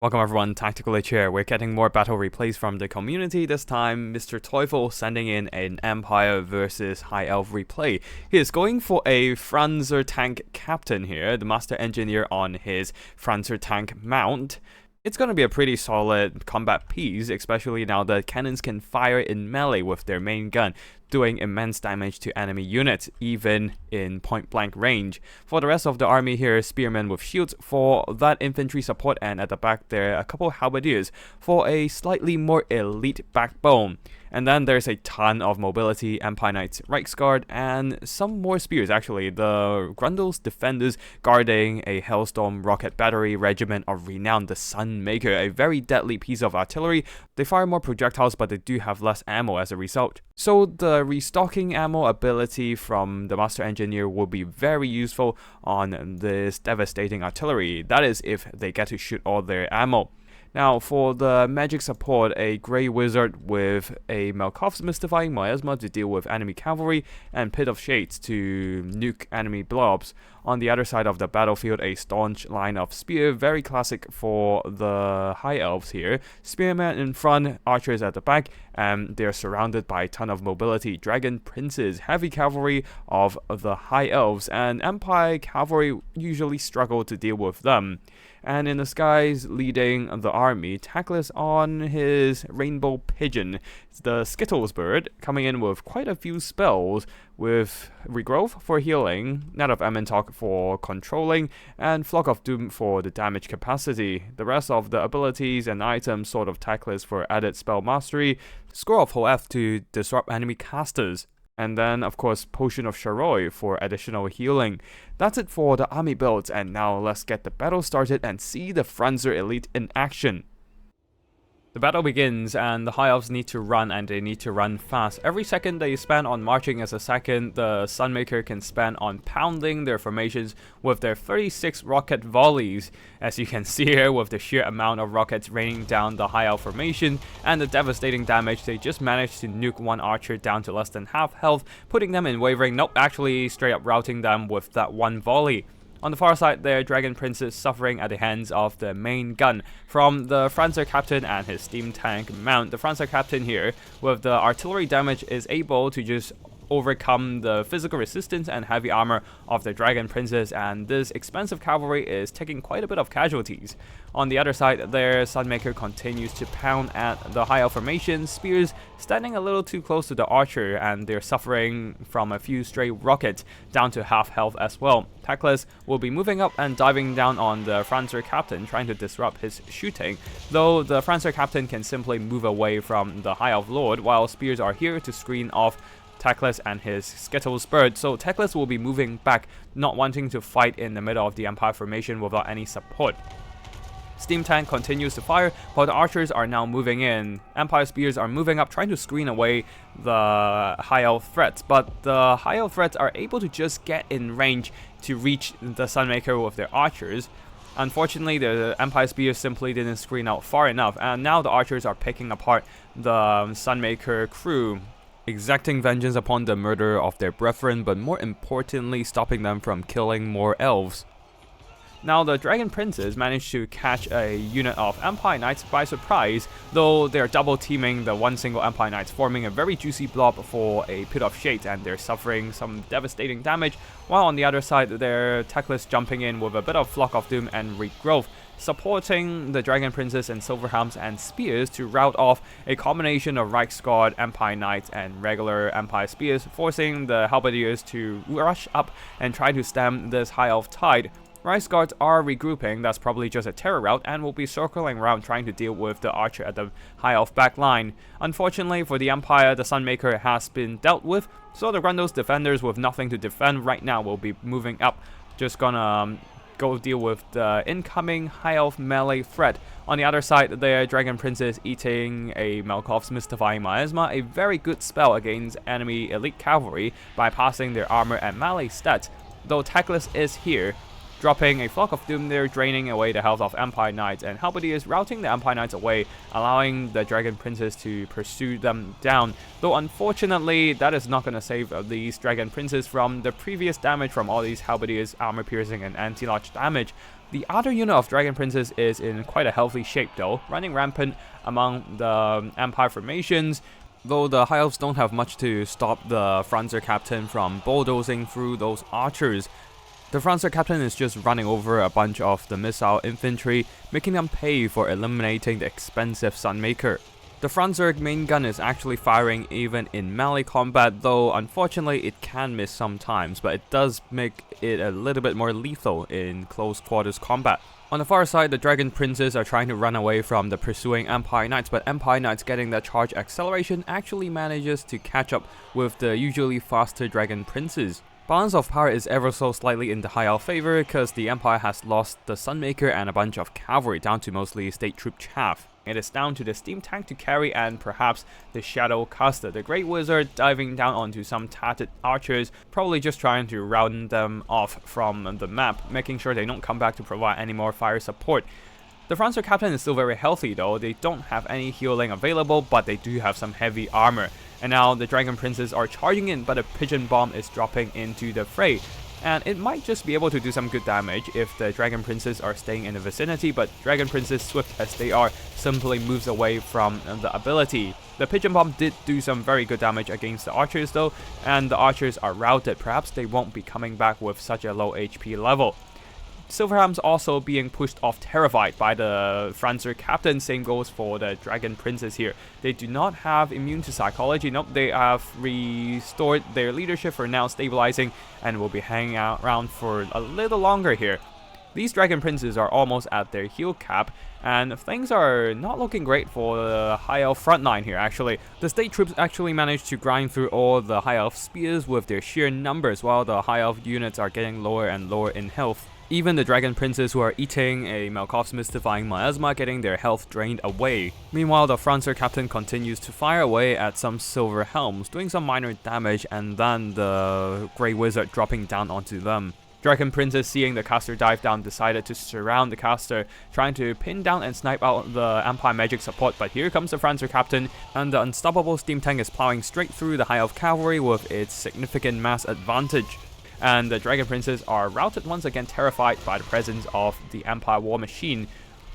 Welcome everyone, Tactical H here. We're getting more battle replays from the community. This time, Mr. Teufel sending in an Empire versus High Elf replay. He is going for a Franzer tank captain here, the Master Engineer on his Franzer tank mount. It's going to be a pretty solid combat piece, especially now that cannons can fire in melee with their main gun, doing immense damage to enemy units, even in point-blank range. For the rest of the army here, spearmen with shields for that infantry support, and at the back there, a couple halberdiers for a slightly more elite backbone. And then there's a ton of mobility, Empire Knights, Reichsguard, and some more spears actually. The Grundle's defenders guarding a Hellstorm rocket battery regiment of renown, the Sunmaker, a very deadly piece of artillery. They fire more projectiles, but they do have less ammo as a result. So the restocking ammo ability from the Master Engineer will be very useful on this devastating artillery. That is if they get to shoot all their ammo. Now, for the magic support, a Grey Wizard with a Malkov's Mystifying Miasma to deal with enemy cavalry, and Pit of Shades to nuke enemy blobs. On the other side of the battlefield, a staunch line of spear, very classic for the High Elves here. Spearmen in front, archers at the back, and they're surrounded by a ton of mobility. Dragon Princes, heavy cavalry of the High Elves, and Empire cavalry usually struggle to deal with them. And in the skies, leading the army, Tackless on his Rainbow Pigeon, the Skittles bird, coming in with quite a few spells, with Regrowth for healing, Net of Emmentalk for controlling, and Flock of Doom for the damage capacity. The rest of the abilities and items sort of Tackless for added spell mastery, Score of Hoeth to disrupt enemy casters. And then, of course, Potion of Sharoi for additional healing. That's it for the army builds, and now let's get the battle started and see the Franzer Elite in action. The battle begins, and the High Elves need to run, and they need to run fast. Every second they spend on marching is a second the Sunmaker can spend on pounding their formations with their 36 rocket volleys. As you can see here, with the sheer amount of rockets raining down the High Elf formation and the devastating damage, they just managed to nuke one archer down to less than half health, putting them in wavering, actually straight up routing them with that one volley. On the far side there, Dragon Princes suffering at the hands of the main gun from the Franzer Captain and his steam tank mount. The Franzer Captain here, with the artillery damage, is able to just overcome the physical resistance and heavy armor of the Dragon Princes, and this expensive cavalry is taking quite a bit of casualties. On the other side there, Sunmaker continues to pound at the High Elf formation, spears standing a little too close to the archer, and they're suffering from a few stray rockets down to half health as well. Tackless will be moving up and diving down on the Franzer Captain, trying to disrupt his shooting, though the Franzer Captain can simply move away from the High Elf Lord, while spears are here to screen off Tackless and his Skittles bird. So Tackless will be moving back, not wanting to fight in the middle of the Empire formation without any support. Steam tank continues to fire, but the archers are now moving in. Empire spears are moving up, trying to screen away the High Elf threats, but the High Elf threats are able to just get in range to reach the Sunmaker with their archers. Unfortunately, the Empire spears simply didn't screen out far enough, and now the archers are picking apart the Sunmaker crew, exacting vengeance upon the murder of their brethren, but more importantly, stopping them from killing more elves. Now, the Dragon Princes managed to catch a unit of Empire Knights by surprise, though they're double teaming the one single Empire Knights, forming a very juicy blob for a Pit of Shades, and they're suffering some devastating damage, while on the other side, they're Tackless jumping in with a bit of Flock of Doom and Regrowth, supporting the Dragon Princes and Silverhelms and Spears to rout off a combination of Reichsguard, Empire Knights, and regular Empire Spears, forcing the Halberdiers to rush up and try to stem this High Elf tide. Reichsguards are regrouping, that's probably just a terror route, and will be circling around trying to deal with the archer at the High Elf back line. Unfortunately for the Empire, the Sunmaker has been dealt with, so the Grundle's defenders with nothing to defend right now will be moving up, just gonna go deal with the incoming High Elf melee threat. On the other side, the Dragon Princes eating a Malkov's Mystifying Miasma, a very good spell against enemy elite cavalry, bypassing their armor and melee stats. Though Tackless is here, dropping a Flock of Doom there, draining away the health of Empire Knights, and Halberdiers routing the Empire Knights away, allowing the Dragon Princes to pursue them down. Though unfortunately, that is not going to save these Dragon Princes from the previous damage from all these Halberdiers, armor piercing, and anti-large damage. The other unit of Dragon Princes is in quite a healthy shape though, running rampant among the Empire formations, though the High Elves don't have much to stop the Franzer Captain from bulldozing through those archers. The Franzer Captain is just running over a bunch of the missile infantry, making them pay for eliminating the expensive Sunmaker. The Franzer main gun is actually firing even in melee combat, though unfortunately it can miss sometimes, but it does make it a little bit more lethal in close quarters combat. On the far side, the Dragon Princes are trying to run away from the pursuing Empire Knights, but Empire Knights getting that charge acceleration actually manages to catch up with the usually faster Dragon Princes. Balance of power is ever so slightly in the High Elf favor because the Empire has lost the Sunmaker and a bunch of cavalry down to mostly state troop chaff. It is down to the steam tank to carry and perhaps the shadow caster, the Great Wizard, diving down onto some tattered archers, probably just trying to round them off from the map, making sure they don't come back to provide any more fire support. The Franzer Captain is still very healthy though. They don't have any healing available, but they do have some heavy armor. And now the Dragon Princes are charging in, but a Pigeon Bomb is dropping into the fray. And it might just be able to do some good damage if the Dragon Princes are staying in the vicinity, but Dragon Princes, swift as they are, simply moves away from the ability. The Pigeon Bomb did do some very good damage against the archers though, and the archers are routed. Perhaps they won't be coming back with such a low HP level. Silverham's also being pushed off terrified by the Franzer Captain. Same goes for the Dragon Princes here. They do not have immune to psychology. Nope, they have restored their leadership for now, stabilizing, and will be hanging out around for a little longer here. These Dragon Princes are almost at their heal cap, and things are not looking great for the High Elf front line here actually. The state troops actually managed to grind through all the High Elf spears with their sheer numbers, while the High Elf units are getting lower and lower in health. Even the Dragon Princes who are eating a Malkov's Mystifying Miasma getting their health drained away. Meanwhile, the Franzer Captain continues to fire away at some Silver Helms, doing some minor damage, and then the Grey Wizard dropping down onto them. Dragon Princes, seeing the caster dive down, decided to surround the caster, trying to pin down and snipe out the Empire magic support, but here comes the Franzer Captain, and the unstoppable steam tank is plowing straight through the High Elf cavalry with its significant mass advantage. And the Dragon Princes are routed once again, terrified by the presence of the Empire War Machine.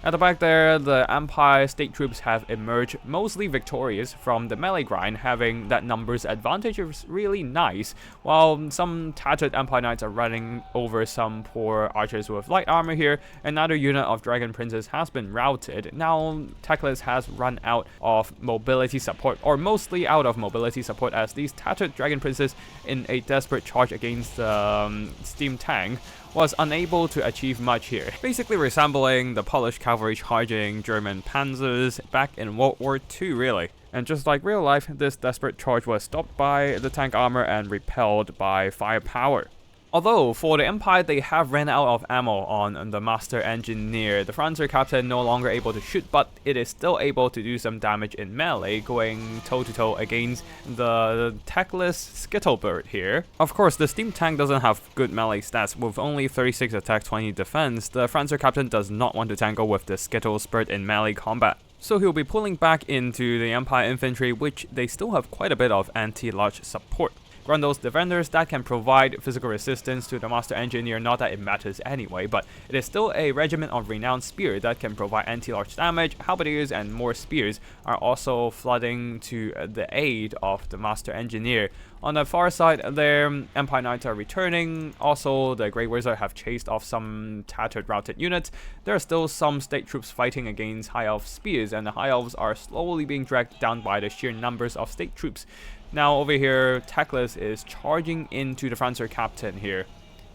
At the back there, the Empire state troops have emerged mostly victorious from the melee grind, having that numbers advantage is really nice, while some tattered Empire Knights are running over some poor archers with light armor here. Another unit of Dragon Princes has been routed. Now Teclis has run out of mobility support, or mostly out of mobility support, as these tattered Dragon Princes, in a desperate charge against the steam tank, was unable to achieve much here, basically resembling the Polish cavalry charging German panzers back in World War II really. And just like real life, this desperate charge was stopped by the tank armor and repelled by firepower. Although, for the Empire, they have ran out of ammo on the Master Engineer. The Franzer Captain no longer able to shoot, but it is still able to do some damage in melee, going toe-to-toe against the Teclis Skittlebird here. Of course, the steam tank doesn't have good melee stats. With only 36 attack, 20 defense, the Franzer Captain does not want to tangle with the Skittlebird in melee combat. So he'll be pulling back into the Empire infantry, which they still have quite a bit of anti-large support. Grundle's defenders that can provide physical resistance to the Master Engineer, not that it matters anyway, but it is still a regiment of renowned spear that can provide anti-large damage. Halberdiers and more spears are also flooding to the aid of the Master Engineer. On the far side there, Empire Knights are returning. Also, the Grey Wizard have chased off some tattered routed units. There are still some state troops fighting against High Elf spears, and the High Elves are slowly being dragged down by the sheer numbers of state troops. Now over here, Teclis is charging into the Franzer Captain here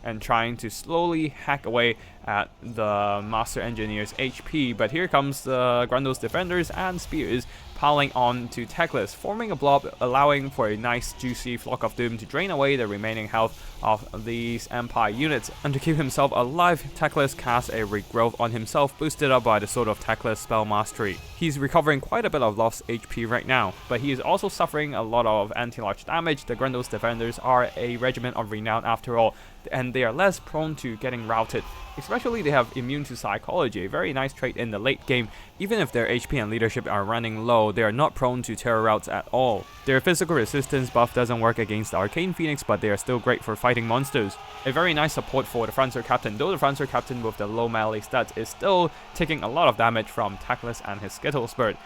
and trying to slowly hack away at the Master Engineer's HP, but here comes the Grundle's defenders and spears piling on to Teclis, forming a blob, allowing for a nice juicy Flock of Doom to drain away the remaining health of these Empire units. And to keep himself alive, Teclis casts a regrowth on himself, boosted up by the Sword of Teclis spell mastery. He's recovering quite a bit of lost HP right now, but he is also suffering a lot of anti-large damage. The Grundle's defenders are a regiment of renown after all, and they are less prone to getting routed Especially they have immune to psychology, a very nice trait in the late game. Even if their HP and leadership are running low, they are not prone to terror routes at all. Their physical resistance buff doesn't work against the Arcane Phoenix, but they are still great for fighting monsters. A very nice support for the Francer Captain, though the Francer Captain with the low melee stats is still taking a lot of damage from Tactless and his Skittles bird.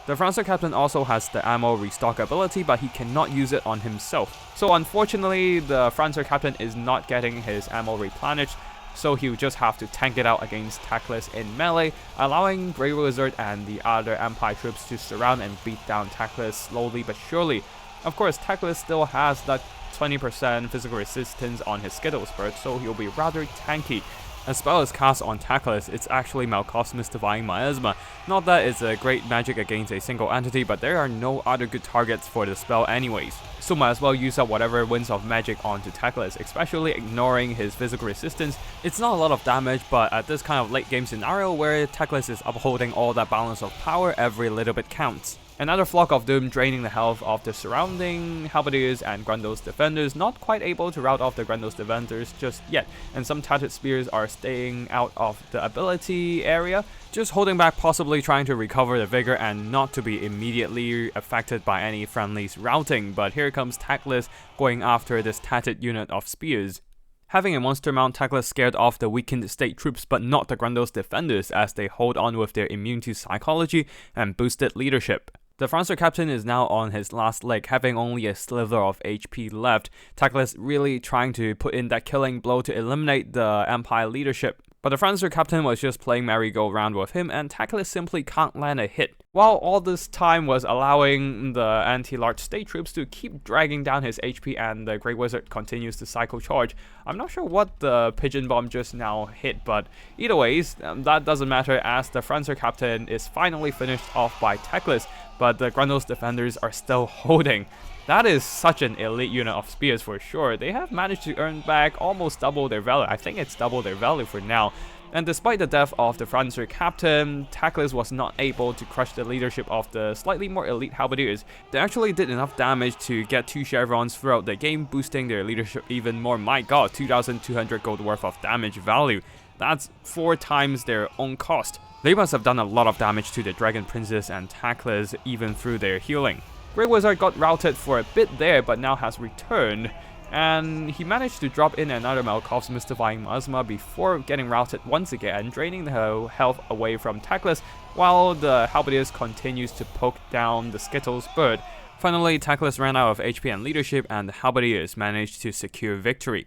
The Francer Captain also has the ammo restock ability, but he cannot use it on himself. So unfortunately, the Francer Captain is not getting his ammo replenished, so he'll just have to tank it out against Tactless in melee, allowing Grey Wizard and the other Empire troops to surround and beat down Tactless slowly but surely. Of course, Tactless still has that 20% physical resistance on his Skittles bird, so he'll be rather tanky. A spell is cast on Tactless, it's actually Malkov's Mystifying Miasma. Not that it's a great magic against a single entity, but there are no other good targets for the spell anyways. So might as well use up whatever winds of magic onto Tactless, especially ignoring his physical resistance. It's not a lot of damage, but at this kind of late game scenario where Tactless is upholding all that balance of power, every little bit counts. Another Flock of Doom draining the health of the surrounding Halberdiers and Grundle's defenders, not quite able to rout off the Grundle's defenders just yet, and some Tattered Spears are staying out of the ability area, just holding back, possibly trying to recover the vigor and not to be immediately affected by any friendly's routing. But here comes Tactless going after this Tattered unit of spears. Having a monster mount, Tactless scared off the weakened state troops but not the Grundle's defenders as they hold on with their immune to psychology and boosted leadership. The Francer Captain is now on his last leg, having only a sliver of HP left. Tactless really trying to put in that killing blow to eliminate the Empire leadership. But the Francer Captain was just playing merry-go-round with him, and Tactless simply can't land a hit. While all this time was allowing the anti-large state troops to keep dragging down his HP and the Grey Wizard continues to cycle charge. I'm not sure what the Pigeon Bomb just now hit, but either ways, that doesn't matter as the Francer Captain is finally finished off by Tactless, but the Grundle's defenders are still holding. That is such an elite unit of spears for sure. They have managed to earn back almost double their value. I think it's double their value for now. And despite the death of the Francer Captain, Tactless was not able to crush the leadership of the slightly more elite Halberdiers. They actually did enough damage to get 2 chevrons throughout the game, boosting their leadership even more. My god, 2,200 gold worth of damage value. That's 4 times their own cost. They must have done a lot of damage to the Dragon Princess and Tactless even through their healing. Grey Wizard got routed for a bit there but now has returned, and he managed to drop in another Malkov's Mystifying Miasma before getting routed once again, draining the health away from Tactless while the Halberdiers continues to poke down the Skittles bird. Finally, Tactless ran out of HP and leadership and the Halberdiers managed to secure victory.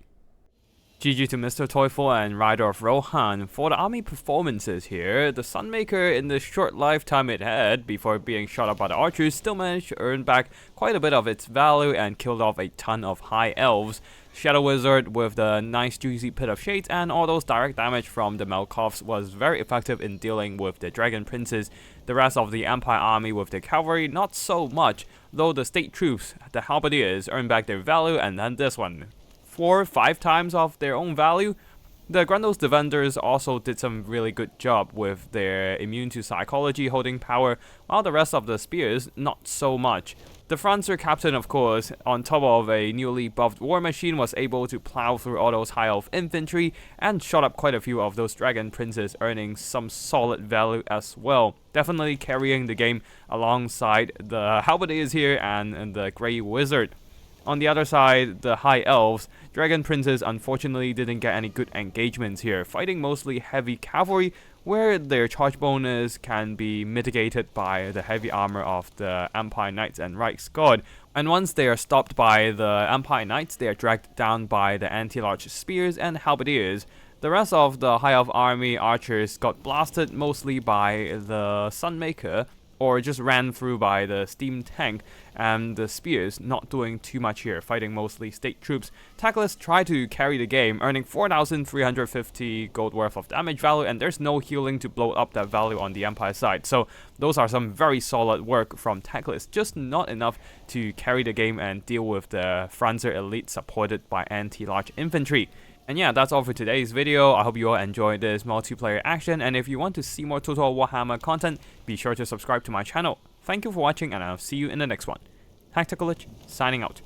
GG to Mr. Teufel and Rider of Rohan for the army performances here. The Sunmaker, in the short lifetime it had before being shot up by the archers, still managed to earn back quite a bit of its value and killed off a ton of high elves. Shadow Wizard with the nice juicy Pit of Shades and all those direct damage from the Malkovs was very effective in dealing with the Dragon Princes. The rest of the Empire army with the cavalry not so much, though the state troops, the Halberdiers, earned back their value, and then this one. 4-5 times of their own value. The Grundle's defenders also did some really good job with their immune to psychology holding power, while the rest of the spears not so much. The Francer Captain, of course, on top of a newly buffed war machine, was able to plow through all those high elf infantry and shot up quite a few of those Dragon Princes, earning some solid value as well. Definitely carrying the game alongside the Halberdiers here and the Grey Wizard. On the other side, the High Elves, Dragon Princes unfortunately didn't get any good engagements here, fighting mostly heavy cavalry, where their charge bonus can be mitigated by the heavy armor of the Empire Knights and Reichsguard. And once they are stopped by the Empire Knights, they are dragged down by the anti-large spears and halberdiers. The rest of the High Elf army archers got blasted mostly by the Sunmaker, or just ran through by the steam tank, and the spears not doing too much here, fighting mostly state troops. Tactless tried to carry the game, earning 4,350 gold worth of damage value, and there's no healing to blow up that value on the Empire side. So those are some very solid work from Tactless, just not enough to carry the game and deal with the Franzer elite supported by anti-large infantry. And yeah, that's all for today's video. I hope you all enjoyed this multiplayer action, and if you want to see more Total Warhammer content, be sure to subscribe to my channel. Thank you for watching, and I'll see you in the next one. Tactical Lich, signing out.